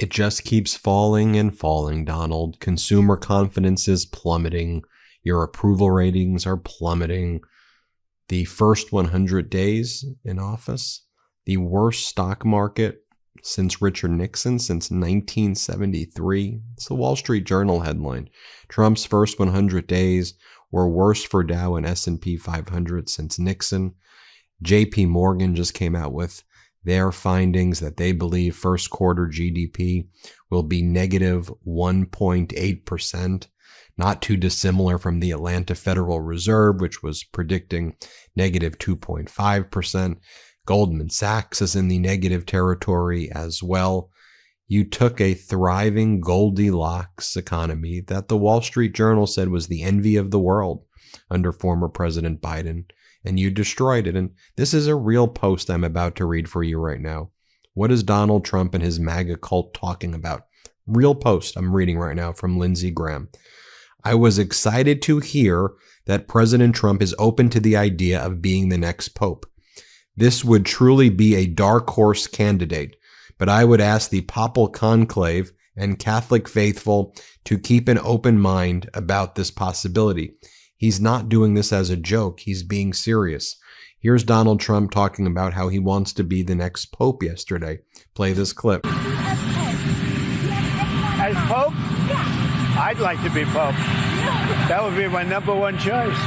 It just keeps falling and falling, Donald. Consumer confidence is plummeting. Your approval ratings are plummeting. The first 100 days in office, the worst stock market since Richard Nixon, since 1973. It's the Wall Street Journal headline. Trump's first 100 days were worse for Dow and S&P 500 since Nixon. JP Morgan just came out with their findings that they believe first quarter GDP will be negative 1.8%, not too dissimilar from the Atlanta Federal Reserve, which was predicting negative 2.5%. Goldman Sachs is in the negative territory as well. You took a thriving Goldilocks economy that the Wall Street Journal said was the envy of the world under former President Biden, and you destroyed it. And this is a real post I'm about to read for you right now. What is Donald Trump and his MAGA cult talking about? Real post I'm reading right now from Lindsey Graham. I was excited to hear that President Trump is open to the idea of being the next pope. This would truly be a dark horse candidate, but I would ask the papal conclave and Catholic faithful to keep an open mind about this possibility. He's not doing this as a joke. He's being serious. Here's Donald Trump talking about how he wants to be the next pope yesterday. Play this clip. As pope? Yeah. I'd like to be pope. That would be my number one choice.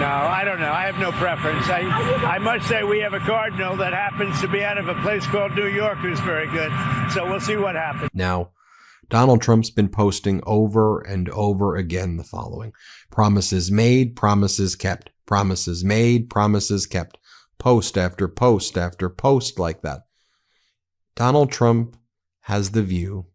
No, I don't know. I have no preference. I must say we have a cardinal that happens to be out of a place called New York who's very good. So we'll see what happens. Now, Donald Trump's been posting over and over again the following. Promises made, promises kept. Promises made, promises kept. Post after post after post like that. Donald Trump has the view,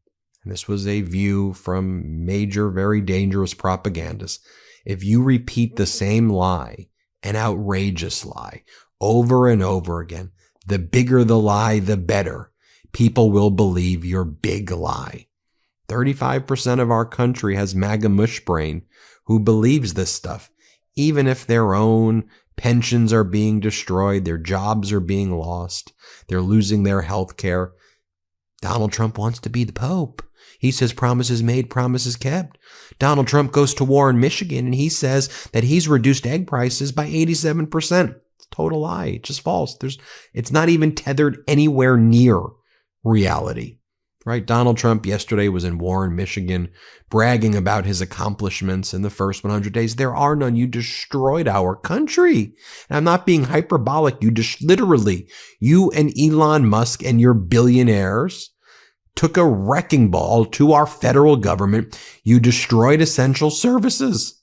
and this was a view from major, very dangerous propagandists. If you repeat the same lie, an outrageous lie, over and over again, the bigger the lie, the better. People will believe your big lie. 35% of our country has MAGA mush brain who believes this stuff, even if their own pensions are being destroyed, their jobs are being lost, they're losing their health care. Donald Trump wants to be the Pope. He says promises made, promises kept. Donald Trump goes to war in Michigan and he says that he's reduced egg prices by 87%. It's a total lie. It's just false. It's not even tethered anywhere near reality. Right? Donald Trump yesterday was in Warren, Michigan, bragging about his accomplishments in the first 100 days. There are none. You destroyed our country. And I'm not being hyperbolic. Literally, you and Elon Musk and your billionaires took a wrecking ball to our federal government. You destroyed essential services.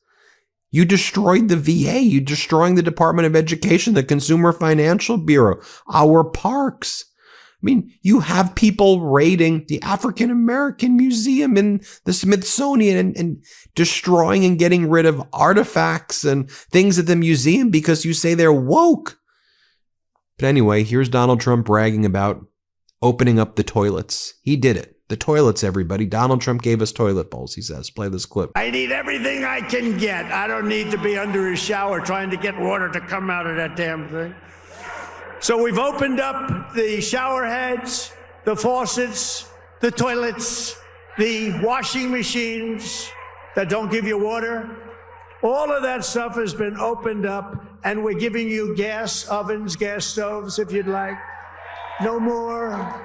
You destroyed the VA. You destroying the Department of Education, the Consumer Financial Bureau, our parks. I mean, you have people raiding the African American Museum and the Smithsonian and destroying and getting rid of artifacts and things at the museum because you say they're woke. But anyway, here's Donald Trump bragging about opening up the toilets. He did it. The toilets, everybody. Donald Trump gave us toilet bowls, he says. Play this clip. I need everything I can get. I don't need to be under a shower trying to get water to come out of that damn thing. So we've opened up the shower heads, the faucets, the toilets, the washing machines that don't give you water. All of that stuff has been opened up, and we're giving you gas ovens, gas stoves, if you'd like. No more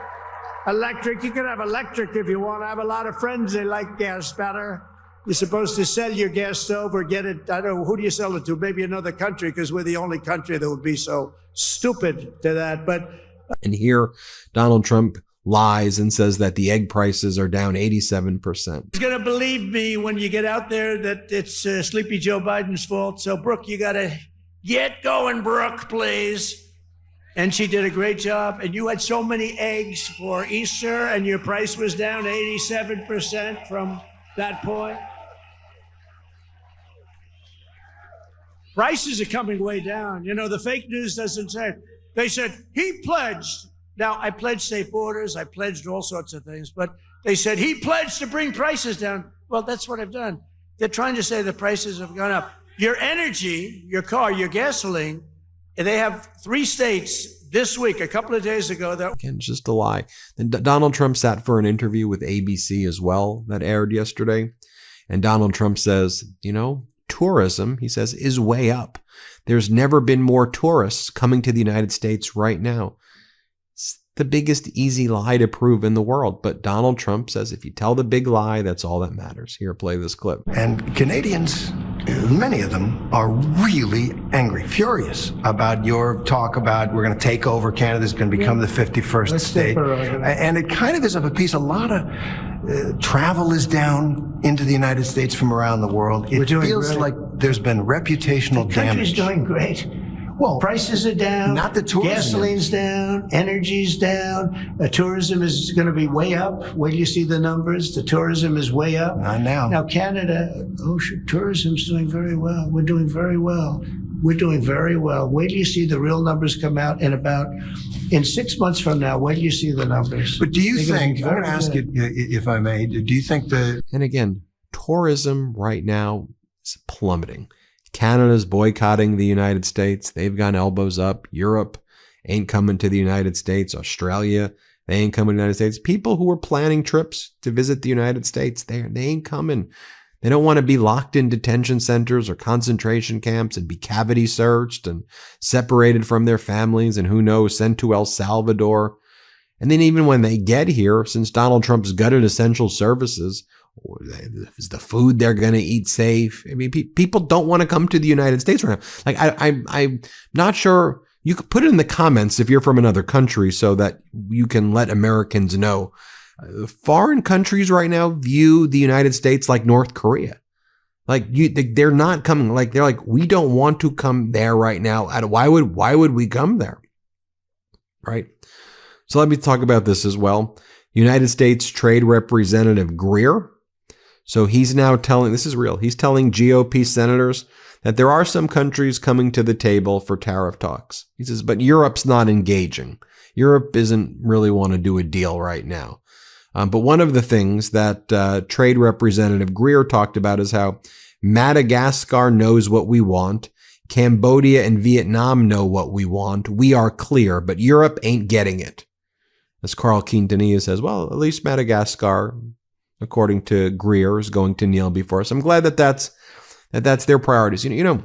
electric. You can have electric if you want. I have a lot of friends, they like gas better. You're supposed to sell your gas stove or get it, I don't know, who do you sell it to? Maybe another country, because we're the only country that would be so stupid to that. And here, Donald Trump lies and says that the egg prices are down 87%. He's going to believe me when you get out there that it's Sleepy Joe Biden's fault. So, Brooke, you got to get going, Brooke, please. And she did a great job. And you had so many eggs for Easter, and your price was down 87% from that point. Prices are coming way down. You know, the fake news doesn't say it. They said, he pledged. Now, I pledged safe borders. I pledged all sorts of things. But they said, he pledged to bring prices down. Well, that's what I've done. They're trying to say the prices have gone up. Your energy, your car, your gasoline, they have 3 states this week, a couple of days ago, that Again, it's just a lie. Then Donald Trump sat for an interview with ABC as well that aired yesterday. And Donald Trump says, tourism, he says, is way up. There's never been more tourists coming to the United States right now. It's the biggest easy lie to prove in the world. But Donald Trump says if you tell the big lie, that's all that matters. Here, play this clip. And Canadians, many of them, are really angry, furious about your talk about we're going to take over Canada, is going to become the 51st state. And it kind of is of a piece. A lot of travel is down into the United States from around the world. It feels like there's been reputational the damage. country's doing great. Well, prices are down. Not the tourism. Gasoline's down. Energy's down. Tourism is going to be way up. Wait till you see the numbers. The tourism is way up. Not now. Now, Canada, tourism's doing very well. We're doing very well. We're doing very well. Wait till you see the real numbers come out in 6 months from now. Wait till you see the numbers. But do you think, I'm going to ask you, if I may, do you think that... And again, tourism right now is plummeting. Canada's boycotting the United States. They've gone elbows up. Europe ain't coming to the United States. Australia, they ain't coming to the United States. People who are planning trips to visit the United States, they ain't coming. They don't want to be locked in detention centers or concentration camps and be cavity searched and separated from their families and who knows, sent to El Salvador. And then even when they get here, since Donald Trump's gutted essential services, is the food they're going to eat safe? I mean, people don't want to come to the United States right now. Like, I'm not sure. You could put it in the comments if you're from another country so that you can let Americans know. Foreign countries right now view the United States like North Korea. Like they're not coming. Like they're like, we don't want to come there right now. Why would we come there? Right. So let me talk about this as well. United States Trade Representative Greer. So he's now telling, this is real, he's telling GOP senators that there are some countries coming to the table for tariff talks. He says, but Europe's not engaging. Europe doesn't really want to do a deal right now. But one of the things that Trade Representative Greer talked about is how Madagascar knows what we want. Cambodia and Vietnam know what we want. We are clear, but Europe ain't getting it. As Carl Quintanilla says, well, at least Madagascar, according to Greer, is going to kneel before us. I'm glad that that's their priorities. You know,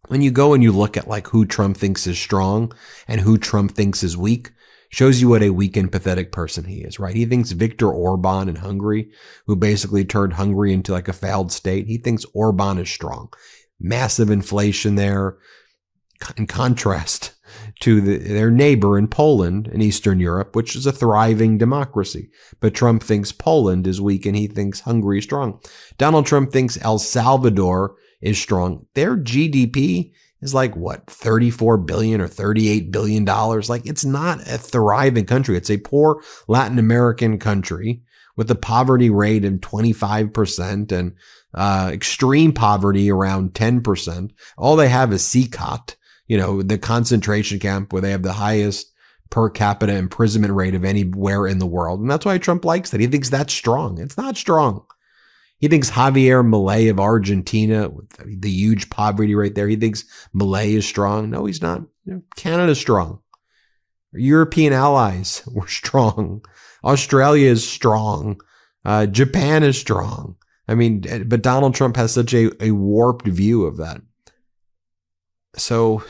when you go and you look at like who Trump thinks is strong and who Trump thinks is weak, shows you what a weak and pathetic person he is, right? He thinks Viktor Orban in Hungary, who basically turned Hungary into like a failed state, he thinks Orban is strong. Massive inflation there, in contrast to their neighbor in Poland in Eastern Europe, which is a thriving democracy. But Trump thinks Poland is weak and he thinks Hungary is strong. Donald Trump thinks El Salvador is strong. Their GDP is like, what, $34 billion or $38 billion? Like, it's not a thriving country. It's a poor Latin American country with a poverty rate of 25% and extreme poverty around 10%. All they have is CCOT, you know, the concentration camp where they have the highest per capita imprisonment rate of anywhere in the world. And that's why Trump likes that. He thinks that's strong. It's not strong. He thinks Javier Milei of Argentina, with the huge poverty rate there, he thinks Milei is strong. No, he's not. You know, Canada's strong. European allies were strong. Australia is strong. Japan is strong. I mean, but Donald Trump has such a warped view of that. So,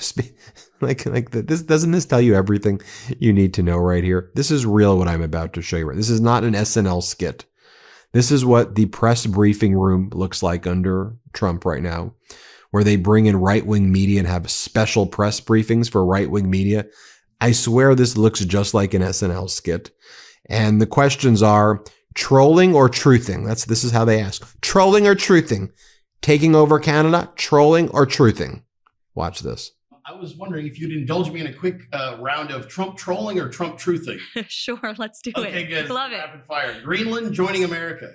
this doesn't this tell you everything you need to know right here? This is real what I'm about to show you. This is not an SNL skit. This is what the press briefing room looks like under Trump right now, where they bring in right-wing media and have special press briefings for right-wing media. I swear this looks just like an SNL skit. And the questions are trolling or truthing. This is how they ask. Trolling or truthing? Taking over Canada? Trolling or truthing? Watch this. I was wondering if you'd indulge me in a quick round of Trump trolling or Trump truthing. Sure, let's do it. Okay, good. Love it. Rapid fire. Greenland joining America.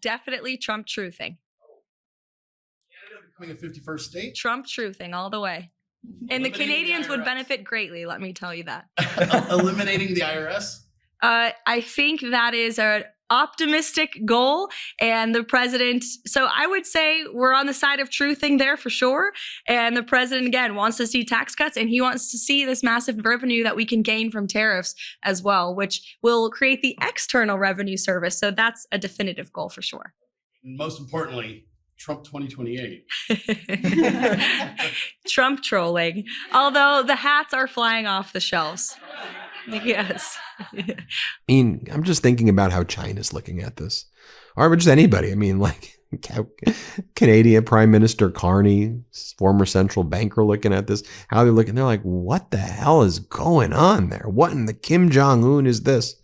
Definitely Trump truthing. Canada becoming a 51st state. Trump truthing all the way. And the Canadians would benefit greatly, let me tell you that. Eliminating the IRS. I think that is a optimistic goal, and the president, so I would say we're on the side of truthing there for sure. And the president, again, wants to see tax cuts, and he wants to see this massive revenue that we can gain from tariffs as well, which will create the external revenue service. So that's a definitive goal for sure. And most importantly, Trump 2028. Trump trolling, although the hats are flying off the shelves. Yes. I mean, I'm just thinking about how China's looking at this, or just anybody. I mean, like Canadian Prime Minister Carney, former central banker, looking at this, how they're looking. They're like, what the hell is going on there? What in the Kim Jong-un is this?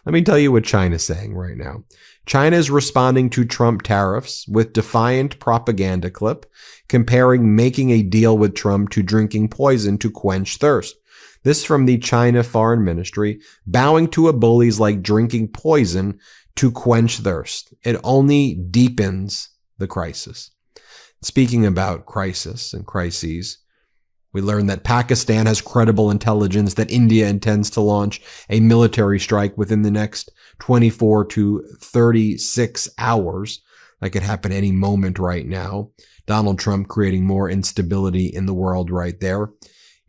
Let me tell you what China's saying right now. China is responding to Trump tariffs with defiant propaganda clip comparing making a deal with Trump to drinking poison to quench thirst. This from the China Foreign Ministry, bowing to a bullies like drinking poison to quench thirst. It only deepens the crisis. Speaking about crisis and crises, we learned that Pakistan has credible intelligence that India intends to launch a military strike within the next 24 to 36 hours. That could happen any moment right now. Donald Trump creating more instability in the world right there.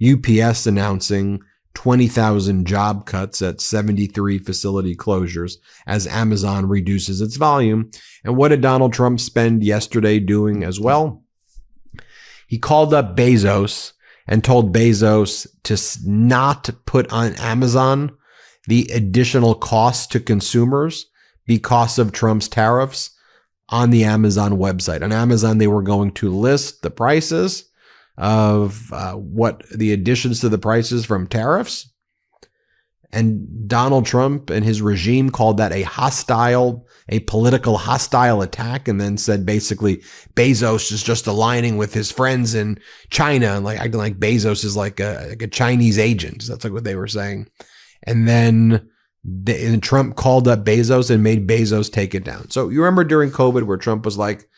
UPS announcing 20,000 job cuts at 73 facility closures as Amazon reduces its volume. And what did Donald Trump spend yesterday doing as well? He called up Bezos and told Bezos to not put on Amazon the additional costs to consumers because of Trump's tariffs on the Amazon website. On Amazon, they were going to list the prices of what the additions to the prices from tariffs. And Donald Trump and his regime called that a political hostile attack, and then said basically Bezos is just aligning with his friends in China and like acting like Bezos is like a Chinese agent. That's like what they were saying. And then Trump called up Bezos and made Bezos take it down. So you remember during COVID where Trump was like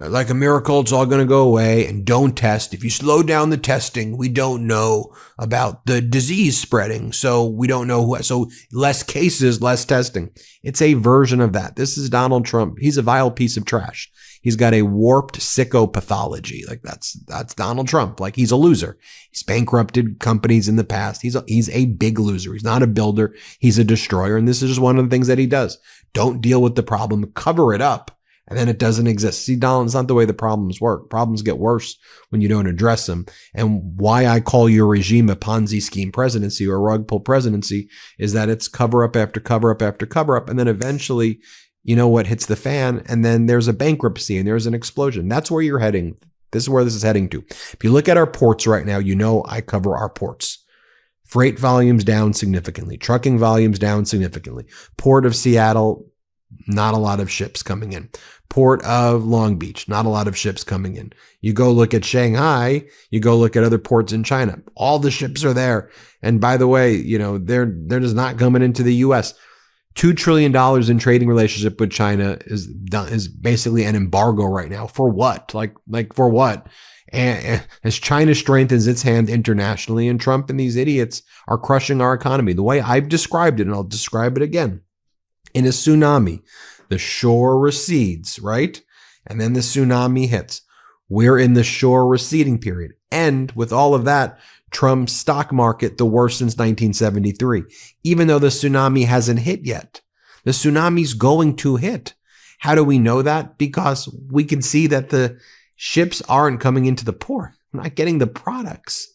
a miracle, it's all going to go away, and don't test. If you slow down the testing, we don't know about the disease spreading. So we don't know so less cases, less testing. It's a version of that. This is Donald Trump. He's a vile piece of trash. He's got a warped psychopathology. Like that's Donald Trump. Like he's a loser. He's bankrupted companies in the past. He's a big loser. He's not a builder. He's a destroyer. And this is just one of the things that he does. Don't deal with the problem, cover it up, and then it doesn't exist. See, Donald, it's not the way the problems work. Problems get worse when you don't address them. And why I call your regime a Ponzi scheme presidency or a rug pull presidency is that it's cover up after cover up after cover up. And then eventually, you know what hits the fan, and then there's a bankruptcy and there's an explosion. That's where you're heading. This is where this is heading to. If you look at our ports right now, you know I cover our ports. Freight volumes down significantly. Trucking volumes down significantly. Port of Seattle, not a lot of ships coming in. Port of Long Beach, not a lot of ships coming in. You go look at Shanghai, you go look at other ports in China. All the ships are there. And by the way, you know, they're just not coming into the U.S. $2 trillion in trading relationship with China is basically an embargo right now. For what? Like for what? And as China strengthens its hand internationally, and Trump and these idiots are crushing our economy. The way I've described it, and I'll describe it again. In a tsunami, the shore recedes, right? And then the tsunami hits. We're in the shore receding period. And with all of that, Trump's stock market, the worst since 1973, even though the tsunami hasn't hit yet. The tsunami's going to hit. How do we know that? Because we can see that the ships aren't coming into the port. We're not getting the products.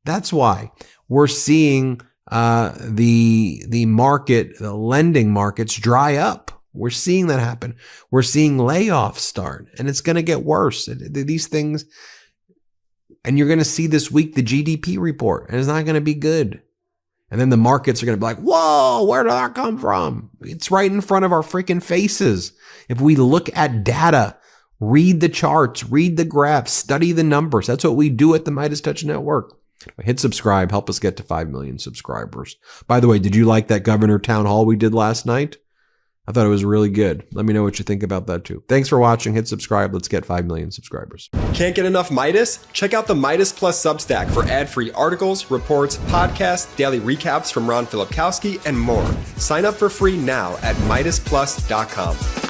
That's why we're seeing the market, the lending markets dry up. We're seeing that happen. We're seeing layoffs start, and it's going to get worse. These things, and you're going to see this week the GDP report, and it's not going to be good. And then the markets are going to be like, whoa, where did that come from? It's right in front of our freaking faces. If we look at data, read the charts, read the graphs, study the numbers. That's what we do at the MeidasTouch Network. Hit subscribe. Help us get to 5 million subscribers. By the way, did you like that governor town hall we did last night? I thought it was really good. Let me know what you think about that too. Thanks for watching. Hit subscribe. Let's get 5 million subscribers. Can't get enough Meidas? Check out the Meidas Plus Substack for ad-free articles, reports, podcasts, daily recaps from Ron Filipkowski, and more. Sign up for free now at MeidasPlus.com.